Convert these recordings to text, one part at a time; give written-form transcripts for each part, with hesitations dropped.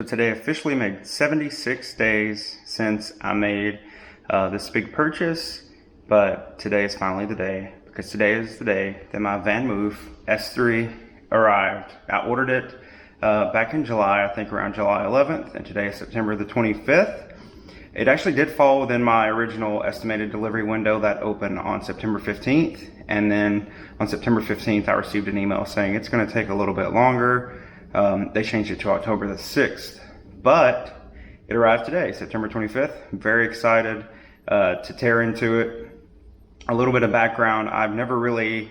today officially made 76 days since I made this big purchase, but today is finally the day, because today is the day that my Vanmoof S3 arrived. I ordered it back in July, I think around July 11th, and today is September the 25th. It actually did fall within my original estimated delivery window that opened on September 15th, and then on September 15th I received an email saying it's going to take a little bit longer. They changed it to October the 6th, but it arrived today, September 25th. I'm very excited to tear into it. A little bit of background: I've never really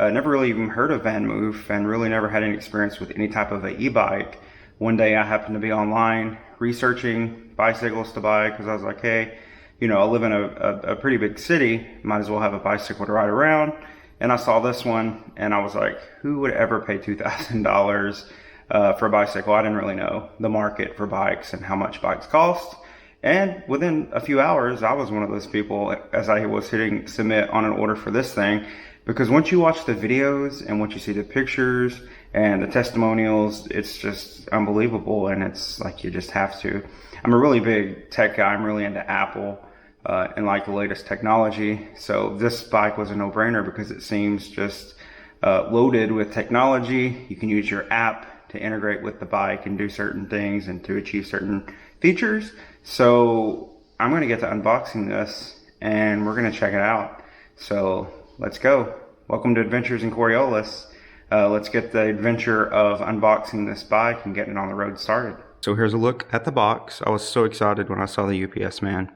even heard of Vanmoof, and really never had any experience with any type of an e-bike. One day I happened to be online researching bicycles to buy, because I was like, hey, you know, I live in a pretty big city, might as well have a bicycle to ride around. And I saw this one and I was like, who would ever pay $2,000 for a bicycle? I didn't really know the market for bikes and how much bikes cost. And within a few hours, I was one of those people, as I was hitting submit on an order for this thing. Because once you watch the videos and once you see the pictures and the testimonials, it's just unbelievable, and it's like you just have to. I'm a really big tech guy. I'm really into Apple and like the latest technology. So this bike was a no-brainer because it seems just loaded with technology. You can use your app to integrate with the bike and do certain things and to achieve certain features. So I'm going to get to unboxing this and we're going to check it out. So let's go. Welcome to Adventures in Coriolis. Let's get the adventure of unboxing this bike and getting it on the road started. So here's a look at the box. I was so excited when I saw the UPS man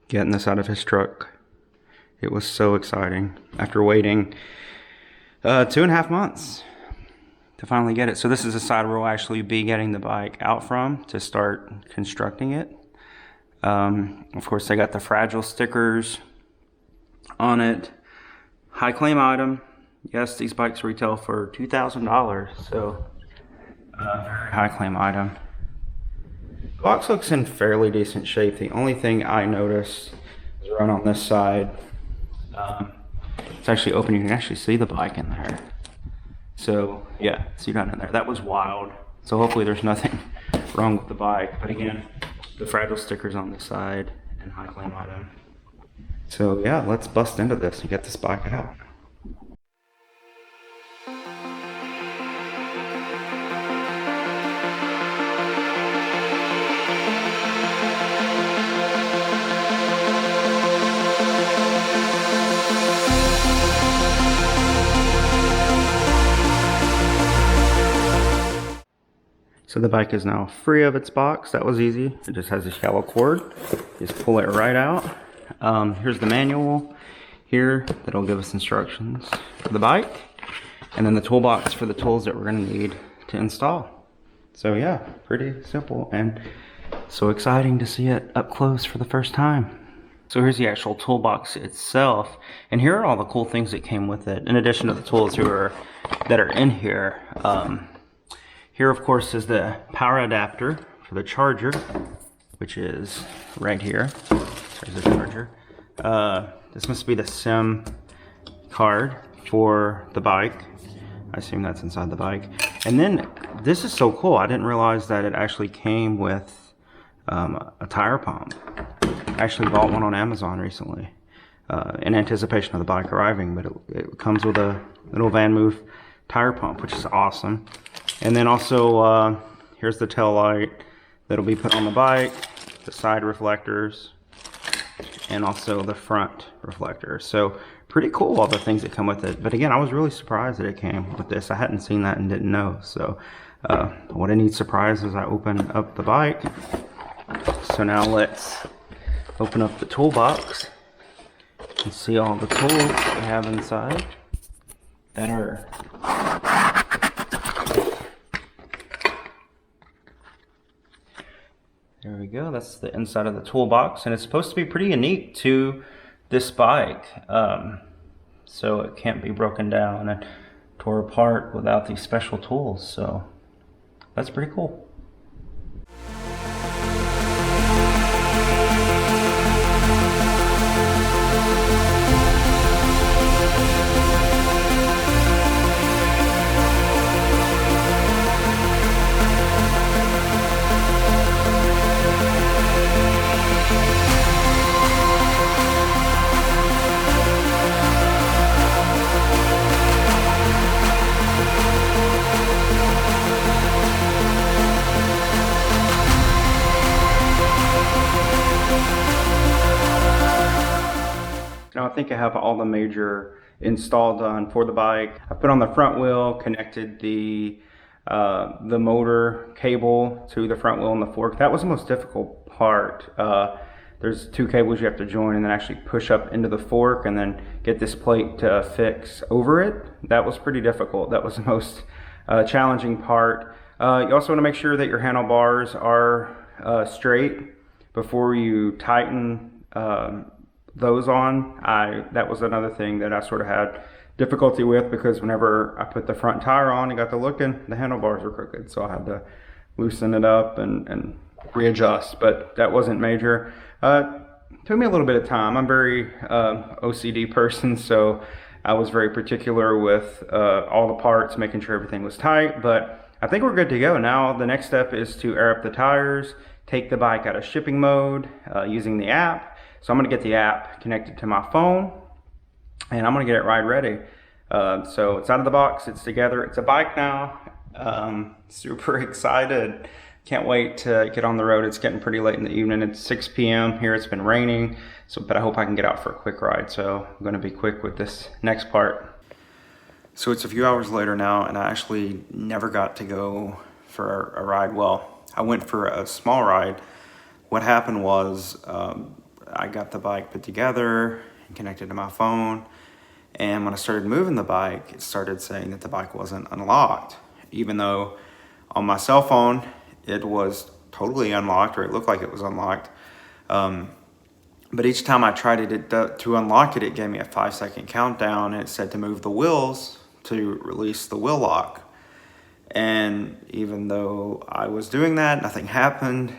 getting this out of his truck. It was so exciting after waiting 2.5 months to finally get it. So this is the side where we'll actually be getting the bike out from to start constructing it. Of course, they got the fragile stickers on it. High claim item. Yes, these bikes retail for $2,000, so very high claim item. The box looks in fairly decent shape. The only thing I noticed is right on this side. It's actually open. You can actually see the bike in there. So yeah, see that in there. That was wild. So hopefully there's nothing wrong with the bike. But again, the fragile stickers on the side and high claim item. So yeah, let's bust into this and get this bike out. So the bike is now free of its box. That was easy. It just has this yellow cord. Just pull it right out. Here's the manual here that'll give us instructions for the bike, and then the toolbox for the tools that we're going to need to install. So yeah, pretty simple and so exciting to see it up close for the first time. So here's the actual toolbox itself, and here are all the cool things that came with it in addition to the tools that are in here. Here, of course, is the power adapter for the charger, which is right here. There's the charger. This must be the SIM card for the bike. I assume that's inside the bike. And then this is so cool. I didn't realize that it actually came with a tire pump. I actually bought one on Amazon recently in anticipation of the bike arriving, but it comes with a little Vanmoof tire pump, which is awesome. And then also here's the tail light that'll be put on the bike, the side reflectors, and also the front reflector. So pretty cool, all the things that come with it. But again, I was really surprised that it came with this. I hadn't seen that and didn't know. So what a neat surprise as I open up the bike. So now let's open up the toolbox and see all the tools we have inside that are there we go. That's the inside of the toolbox, and it's supposed to be pretty unique to this bike. So it can't be broken down and tore apart without these special tools. So that's pretty cool. think I have all the major install done for the bike. I put on the front wheel, connected the motor cable to the front wheel and the fork. That was the most difficult part. There's two cables you have to join and then actually push up into the fork and then get this plate to fix over it. That was pretty difficult. That was the most challenging part. You also want to make sure that your handlebars are straight before you tighten those on. That was another thing that I sort of had difficulty with, because whenever I put the front tire on and got to looking, the handlebars were crooked, so I had to loosen it up and readjust, but that wasn't major. Took me a little bit of time. I'm very OCD person, so I was very particular with all the parts, making sure everything was tight, but I think we're good to go. Now the next step is to air up the tires, take the bike out of shipping mode using the app. So I'm going to get the app connected to my phone, and I'm going to get it ride ready. So it's out of the box, it's together, it's a bike now. Super excited. Can't wait to get on the road. It's getting pretty late in the evening. It's 6 p.m. here. It's been raining, but I hope I can get out for a quick ride. So I'm going to be quick with this next part. So it's a few hours later now, and I actually never got to go for a ride. Well, I went for a small ride. What happened was I got the bike put together and connected to my phone, and when I started moving the bike, it started saying that the bike wasn't unlocked, even though on my cell phone it was totally unlocked, or it looked like it was unlocked. But each time I tried it to unlock it, it gave me a 5-second countdown, and it said to move the wheels to release the wheel lock. And even though I was doing that, nothing happened,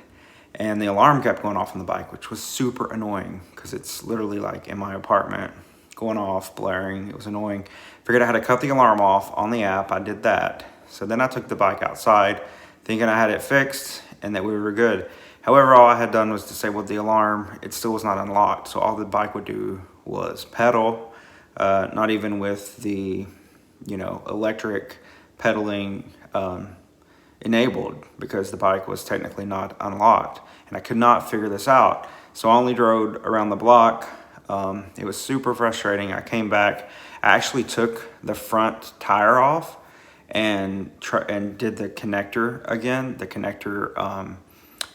and the alarm kept going off on the bike, which was super annoying because it's literally like in my apartment, going off, blaring. It was annoying. Figured I had to cut the alarm off on the app. I did that. So then I took the bike outside, thinking I had it fixed and that we were good. However, all I had done was disable the alarm. It still was not unlocked. So all the bike would do was pedal, not even with the, electric pedaling enabled, because the bike was technically not unlocked. And I could not figure this out. So I only drove around the block. It was super frustrating. I came back. I actually took the front tire off and did the connector again. The connector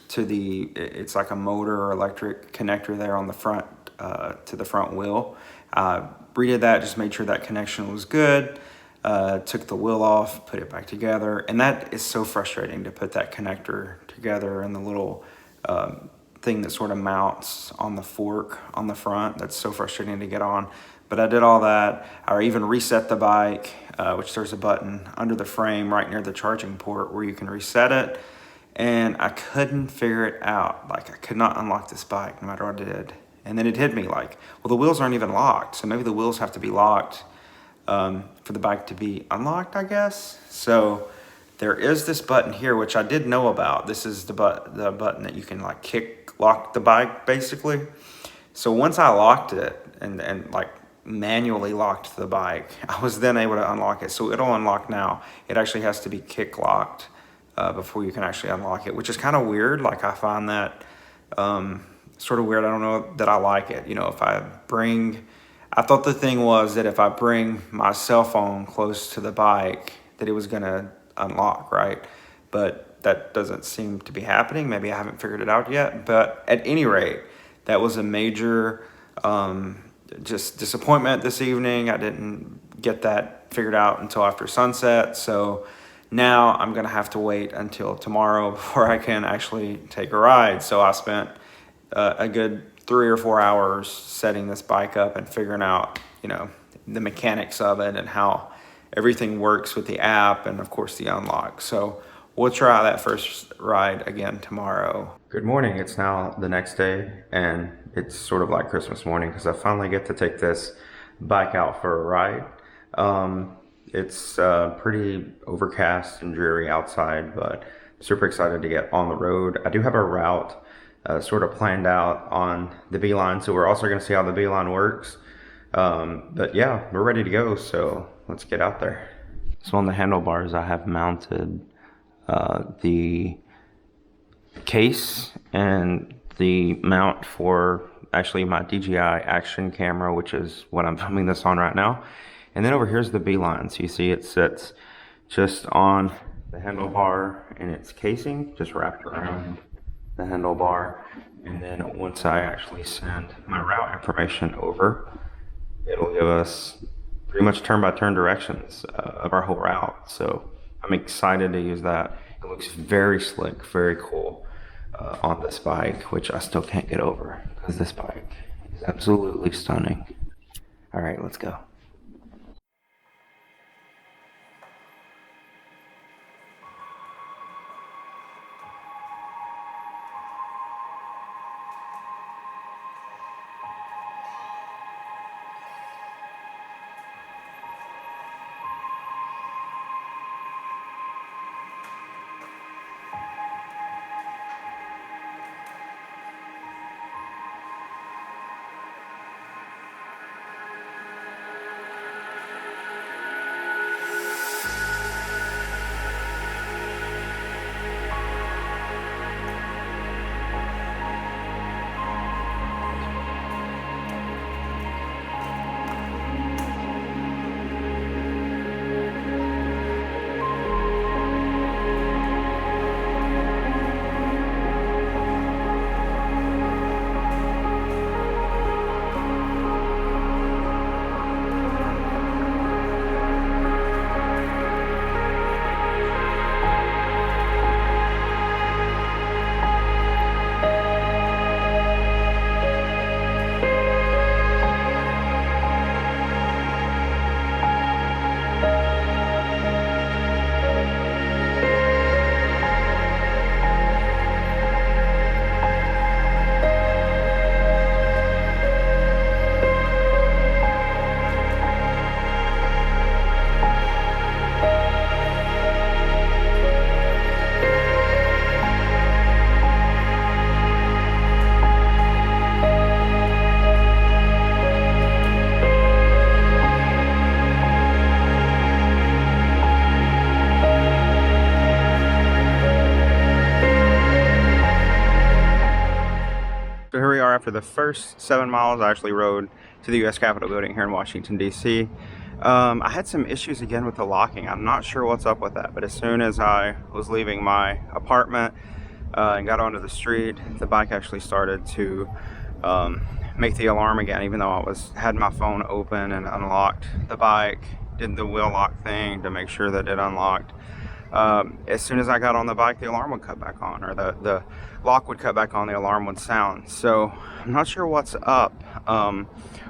it's like a motor or electric connector there on the front to the front wheel. Redid that, just made sure that connection was good. Took the wheel off, put it back together, and that is so frustrating to put that connector together and the little thing that sort of mounts on the fork on the front. That's so frustrating to get on. But I did all that. I even reset the bike, which there's a button under the frame right near the charging port where you can reset it. And I couldn't figure it out. Like, I could not unlock this bike no matter what I did. And then it hit me like, well, the wheels aren't even locked. So maybe the wheels have to be locked for the bike to be unlocked, I guess. So there is this button here, which I did know about. This is the button that you can like lock the bike basically. So once I locked it and like manually locked the bike, I was then able to unlock it. So it'll unlock now. It actually has to be kick locked before you can actually unlock it, which is kind of weird. Like, I find that sort of weird. I don't know that I like it. I thought the thing was that if I bring my cell phone close to the bike, that it was gonna unlock, right? But that doesn't seem to be happening. Maybe I haven't figured it out yet. But at any rate, that was a major just disappointment this evening. I didn't get that figured out until after sunset. So now I'm gonna have to wait until tomorrow before I can actually take a ride. So I spent a good 3 or 4 hours setting this bike up and figuring out, the mechanics of it and how everything works with the app and of course the unlock. So we'll try that first ride again tomorrow. Good morning. It's now the next day, and it's sort of like Christmas morning because I finally get to take this bike out for a ride. It's pretty overcast and dreary outside, but I'm super excited to get on the road. I do have a route sort of planned out on the Beeline, so we're also going to see how the Beeline works. But yeah, we're ready to go, so let's get out there. So on the handlebars, I have mounted the case and the mount for actually my DJI action camera, which is what I'm filming this on right now. And then over here's the Beeline. So you see it sits just on the handlebar and its casing, just wrapped around the handlebar. And then once I actually send my route information over, it'll give us pretty much turn-by-turn directions of our whole route. So I'm excited to use that. It looks very slick, very cool on this bike, which I still can't get over because this bike is absolutely stunning. All right, let's go. So here we are after the first 7 miles. I actually rode to the U.S. Capitol building here in Washington, D.C. I had some issues again with the locking. I'm not sure what's up with that, but as soon as I was leaving my apartment and got onto the street, the bike actually started to make the alarm again, even though I had my phone open and unlocked the bike, did the wheel lock thing to make sure that it unlocked. As soon as I got on the bike, the alarm would cut back on, or the lock would cut back on, the alarm would sound. So I'm not sure what's up.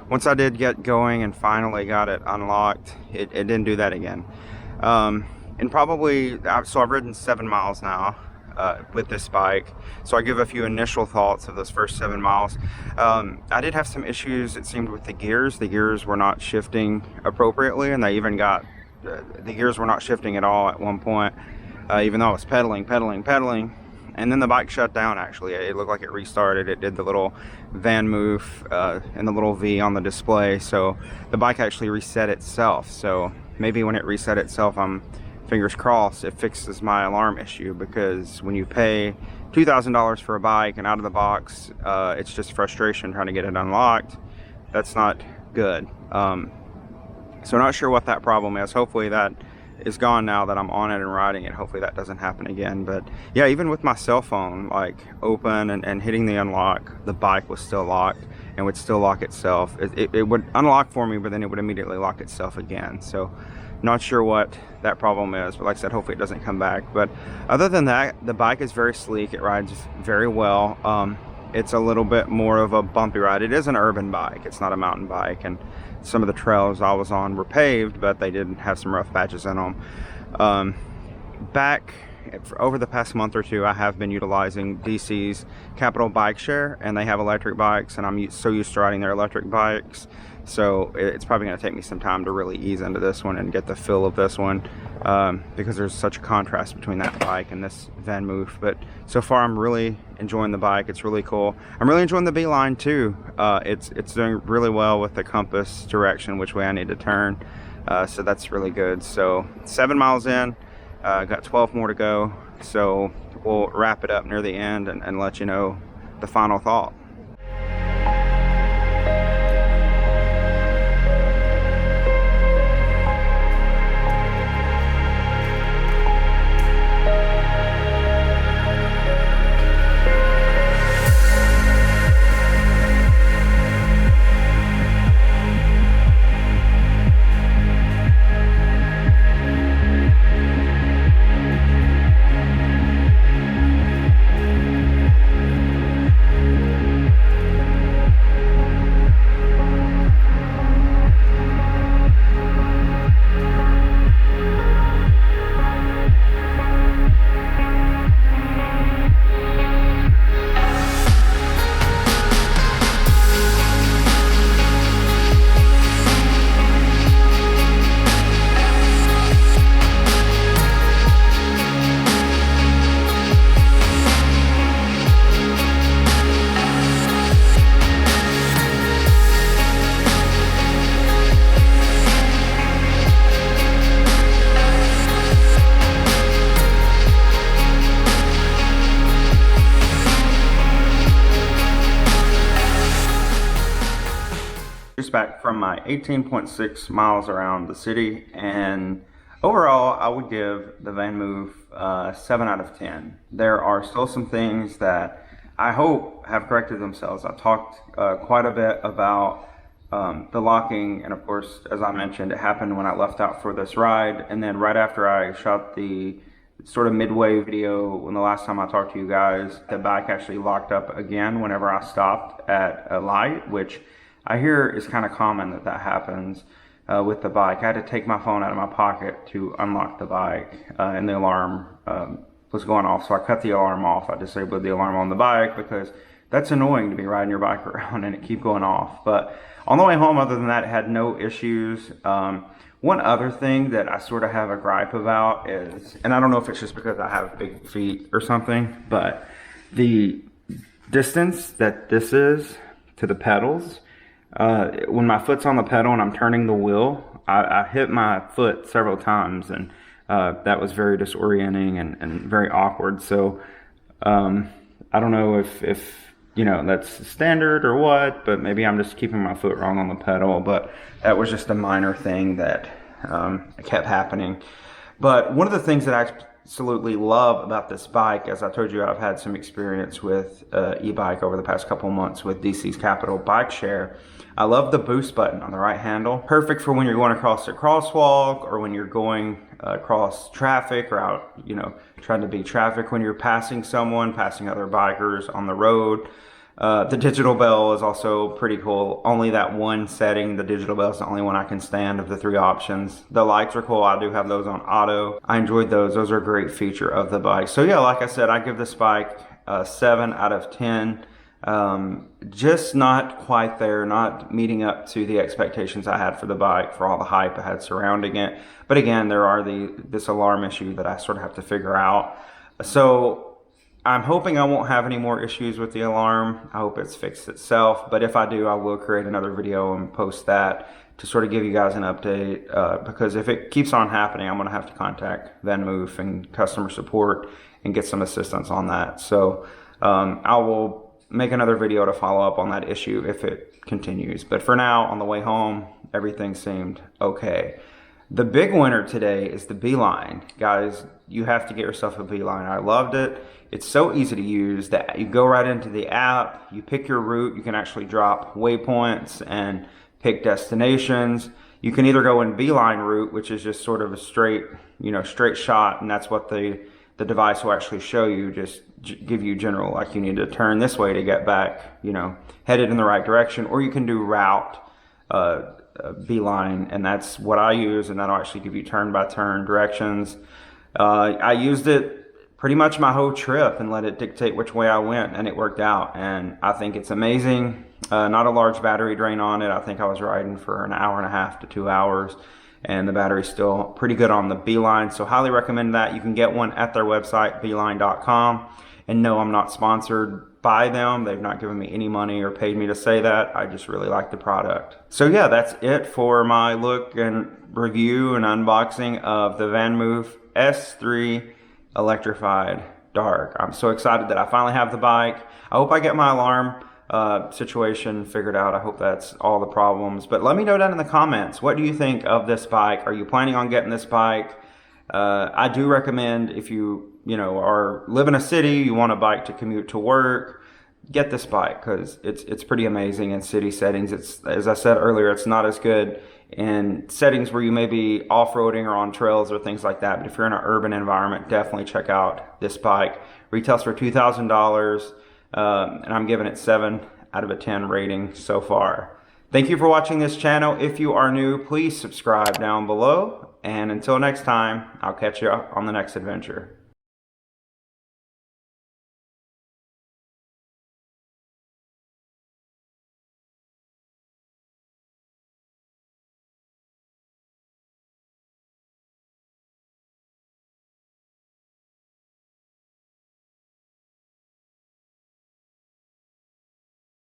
Once I did get going and finally got it unlocked, it didn't do that again. And probably, so I've ridden 7 miles now with this bike. So I give a few initial thoughts of those first 7 miles. I did have some issues, it seemed, with the gears. The gears were not shifting appropriately, and they even got the gears were not shifting at all at one point, even though I was pedaling, and then the bike shut down. Actually, it looked like it restarted. It did the little Vanmoof and the little V on the display, so the bike actually reset itself. So maybe when it reset itself, I'm fingers crossed it fixes my alarm issue, because when you pay $2,000 for a bike and out of the box it's just frustration trying to get it unlocked, that's not good. So not sure what that problem is. Hopefully that is gone now that I'm on it and riding it. Hopefully that doesn't happen again. But yeah, even with my cell phone like open and hitting the unlock, the bike was still locked and would still lock itself. It would unlock for me, but then it would immediately lock itself again. So not sure what that problem is, but like I said, hopefully it doesn't come back. But other than that, the bike is very sleek. It rides very well. It's a little bit more of a bumpy ride. It is an urban bike. It's not a mountain bike, and some of the trails I was on were paved, but they did have some rough patches in them. Over the past month or two, I have been utilizing DC's Capital Bike Share, and they have electric bikes, and I'm so used to riding their electric bikes. So it's probably going to take me some time to really ease into this one and get the feel of this one, because there's such a contrast between that bike and this Vanmoof. But so far I'm really enjoying the bike. It's really cool. I'm really enjoying the Beeline too. It's doing really well with the compass direction, which way I need to turn. So that's really good. So 7 miles in, got 12 more to go. So we'll wrap it up near the end and let you know the final thought. Just back from my 18.6 miles around the city, and overall I would give the Vanmoof 7 out of 10. There are still some things that I hope have corrected themselves. I talked quite a bit about the locking, and of course, as I mentioned, it happened when I left out for this ride, and then right after I shot the sort of midway video, when the last time I talked to you guys, the bike actually locked up again whenever I stopped at a light, which I hear is kind of common that happens with the bike. I had to take my phone out of my pocket to unlock the bike, and the alarm was going off, so I cut the alarm off. I disabled the alarm on the bike because that's annoying to be riding your bike around and it keep going off. But on the way home, other than that, it had no issues. One other thing that I sort of have a gripe about is, and I don't know if it's just because I have big feet or something, but the distance that this is to the pedals, when my foot's on the pedal and I'm turning the wheel, I hit my foot several times, and that was very disorienting and very awkward. So I don't know if you know, that's standard or what, but maybe I'm just keeping my foot wrong on the pedal. But that was just a minor thing that kept happening. But one of the things that I absolutely love about this bike, as I told you, I've had some experience with e-bike over the past couple months with DC's Capital Bike Share. I love the boost button on the right handle. Perfect for when you're going across a crosswalk, or when you're going across traffic, or out, you know, trying to beat traffic when you're passing someone, passing other bikers on the road. The digital bell is also pretty cool. Only that one setting, the digital bell, is the only one I can stand of the 3 options. The lights are cool. I do have those on auto. I enjoyed those. Those are a great feature of the bike. So yeah, like I said, I give this bike 7 out of 10. Just not quite there, not meeting up to the expectations I had for the bike, for all the hype I had surrounding it. But again, there are this alarm issue that I sort of have to figure out. So I'm hoping I won't have any more issues with the alarm. I hope it's fixed itself, but if I do, I will create another video and post that to sort of give you guys an update, because if it keeps on happening, I'm going to have to contact Vanmoof and customer support and get some assistance on that. So I will make another video to follow up on that issue if it continues. But for now, on the way home, everything seemed okay. The big winner today is the Beeline. Guys, you have to get yourself a Beeline. I loved it. It's so easy to use that you go right into the app, you pick your route, you can actually drop waypoints and pick destinations. You can either go in Beeline route, which is just sort of a straight, you know, straight shot, and that's what the device will actually show you, just give you general, like you need to turn this way to get back, you know, headed in the right direction. Or you can do route Beeline, and that's what I use, and that'll actually give you turn-by-turn directions. I used it pretty much my whole trip and let it dictate which way I went, and it worked out, and I think it's amazing. Not a large battery drain on it. I think I was riding for an hour and a half to 2 hours, and the battery's still pretty good on the Beeline, so highly recommend that. You can get one at their website, beeline.com. And no, I'm not sponsored by them. They've not given me any money or paid me to say that. I just really like the product. So yeah, that's it for my look and review and unboxing of the Vanmoof S3 Electrified Dark. I'm so excited that I finally have the bike. I hope I get my alarm situation figured out. I hope that's all the problems. But let me know down in the comments, what do you think of this bike? Are you planning on getting this bike? I do recommend, if you live in a city, you want a bike to commute to work, get this bike, because it's pretty amazing in city settings. It's, as I said earlier, it's not as good in settings where you may be off-roading or on trails or things like that. But if you're in an urban environment, definitely check out this bike. Retails for $2,000, and I'm giving it 7 out of a 10 rating so far. Thank you for watching this channel. If you are new, please subscribe down below. And until next time, I'll catch you on the next adventure.